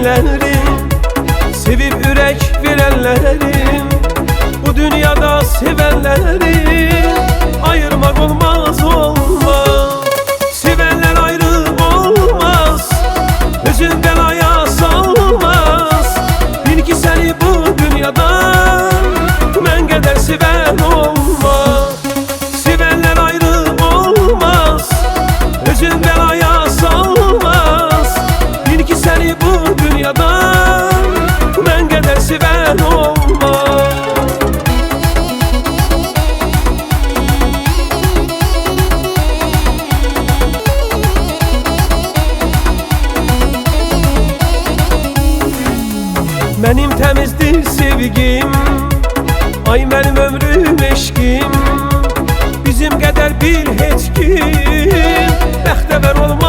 sevenlerim, sevip ürək verənlərim, bu dünyada sevenlerim ayırmak olmaz olmaz. Sevenler ayrı olmaz, özün belaya salmaz. Bil ki seni bu dünyada mən qədər sevən olmaz. Sevenler ayrı olmaz, özün belaya salmaz. Bil ki seni bu dünyada mən qədər sevən olmaz. Mənim təmizdir sevgim, ay mənim ömrüm eşkim. Bizim qədər bir heç kim bəxtəvər olmaz.